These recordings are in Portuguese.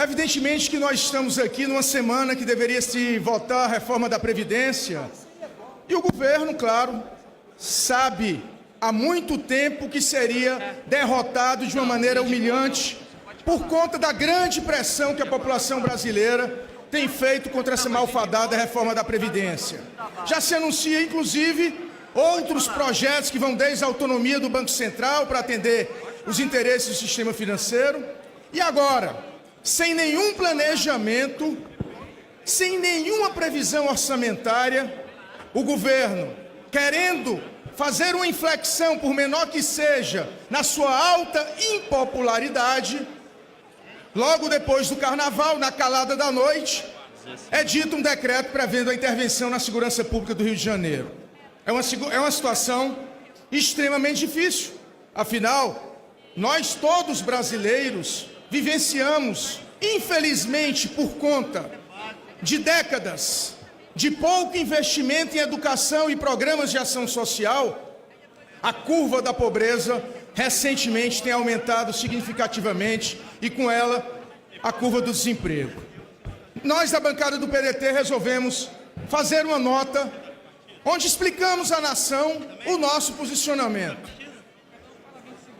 Evidentemente que nós estamos aqui numa semana que deveria se votar a reforma da Previdência e o governo, claro, sabe há muito tempo que seria derrotado de uma maneira humilhante por conta da grande pressão que a população brasileira tem feito contra essa malfadada reforma da Previdência. Já se anuncia, inclusive, outros projetos que vão desde a autonomia do Banco Central para atender os interesses do sistema financeiro. E agora, sem nenhum planejamento, sem nenhuma previsão orçamentária, o governo, querendo fazer uma inflexão, por menor que seja, na sua alta impopularidade, logo depois do Carnaval, na calada da noite, é dito um decreto prevendo a intervenção na segurança pública do Rio de Janeiro. É uma situação extremamente difícil. Afinal, nós todos brasileiros vivenciamos, infelizmente, por conta de décadas de pouco investimento em educação e programas de ação social, a curva da pobreza recentemente tem aumentado significativamente e, com ela, a curva do desemprego. Nós, da bancada do PDT, resolvemos fazer uma nota onde explicamos à nação o nosso posicionamento.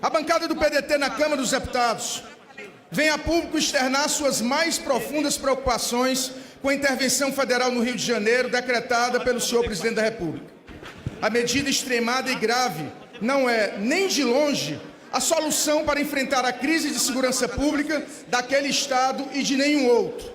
A bancada do PDT na Câmara dos Deputados vem a público externar suas mais profundas preocupações com a intervenção federal no Rio de Janeiro decretada pelo senhor Presidente da República. A medida extremada e grave não é, nem de longe, a solução para enfrentar a crise de segurança pública daquele Estado e de nenhum outro.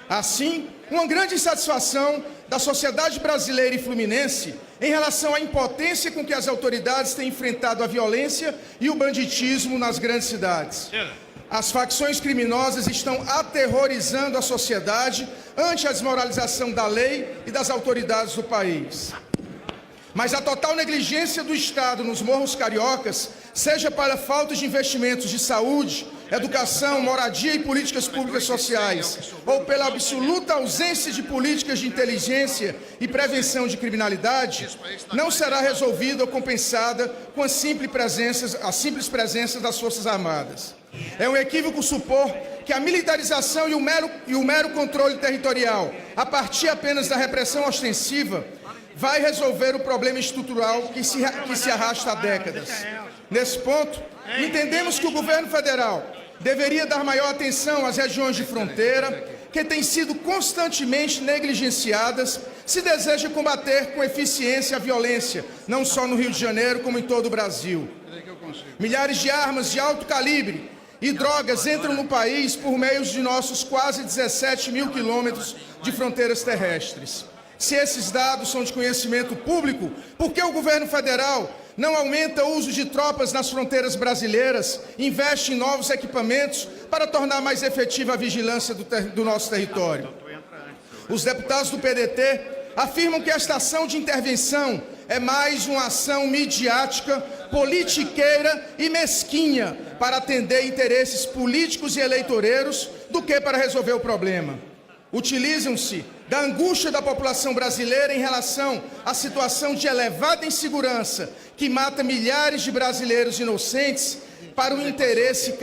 Assim, uma grande insatisfação da sociedade brasileira e fluminense em relação à impotência com que as autoridades têm enfrentado a violência e o banditismo nas grandes cidades. As facções criminosas estão aterrorizando a sociedade ante a desmoralização da lei e das autoridades do país. Mas a total negligência do Estado nos morros cariocas, seja para falta de investimentos de saúde, educação, moradia e políticas públicas sociais, ou pela absoluta ausência de políticas de inteligência e prevenção de criminalidade, não será resolvida ou compensada com a simples presença das Forças Armadas. É um equívoco supor que a militarização e o mero controle territorial, a partir apenas da repressão ostensiva, vai resolver o problema estrutural que se arrasta há décadas. Nesse ponto, entendemos que o governo federal deveria dar maior atenção às regiões de fronteira, que têm sido constantemente negligenciadas, se deseja combater com eficiência a violência, não só no Rio de Janeiro, como em todo o Brasil. Milhares de armas de alto calibre e drogas entram no país por meio de nossos quase 17 mil quilômetros de fronteiras terrestres. Se esses dados são de conhecimento público, por que o governo federal não aumenta o uso de tropas nas fronteiras brasileiras, investe em novos equipamentos para tornar mais efetiva a vigilância do nosso território? Os deputados do PDT afirmam que esta ação de intervenção é mais uma ação midiática, politiqueira e mesquinha para atender interesses políticos e eleitoreiros do que para resolver o problema. Utilizam-se da angústia da população brasileira em relação à situação de elevada insegurança que mata milhares de brasileiros inocentes para um interesse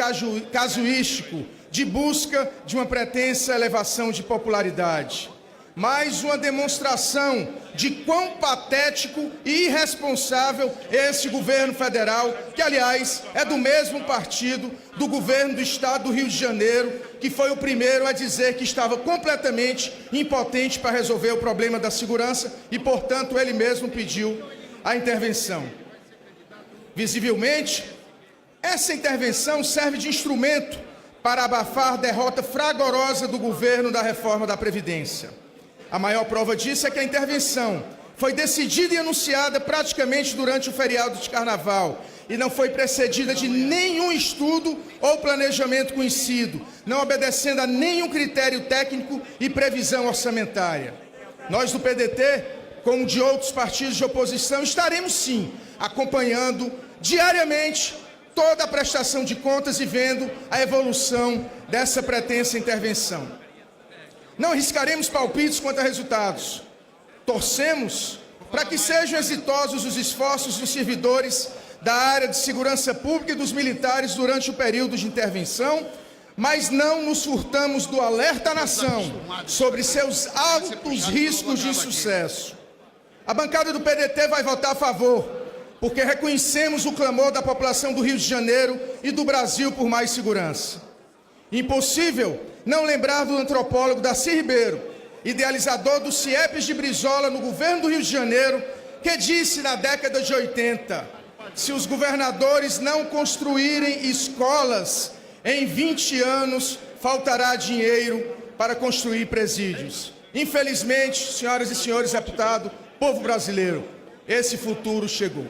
casuístico de busca de uma pretensa elevação de popularidade. Mais uma demonstração de quão patético e irresponsável é esse governo federal, que, aliás, é do mesmo partido do governo do Estado do Rio de Janeiro, que foi o primeiro a dizer que estava completamente impotente para resolver o problema da segurança e, portanto, ele mesmo pediu a intervenção. Visivelmente, essa intervenção serve de instrumento para abafar a derrota fragorosa do governo da reforma da Previdência. A maior prova disso é que a intervenção foi decidida e anunciada praticamente durante o feriado de Carnaval e não foi precedida de nenhum estudo ou planejamento conhecido, não obedecendo a nenhum critério técnico e previsão orçamentária. Nós do PDT, como de outros partidos de oposição, estaremos sim acompanhando diariamente toda a prestação de contas e vendo a evolução dessa pretensa intervenção. Não arriscaremos palpites quanto a resultados. Torcemos para que sejam exitosos os esforços dos servidores da área de segurança pública e dos militares durante o período de intervenção, mas não nos furtamos do alerta à nação sobre seus altos riscos de insucesso. A bancada do PDT vai votar a favor, porque reconhecemos o clamor da população do Rio de Janeiro e do Brasil por mais segurança. Impossível não lembrar do antropólogo Darcy Ribeiro, idealizador do CIEPs de Brizola no governo do Rio de Janeiro, que disse na década de 80, se os governadores não construírem escolas, em 20 anos faltará dinheiro para construir presídios. Infelizmente, senhoras e senhores deputados, povo brasileiro, esse futuro chegou.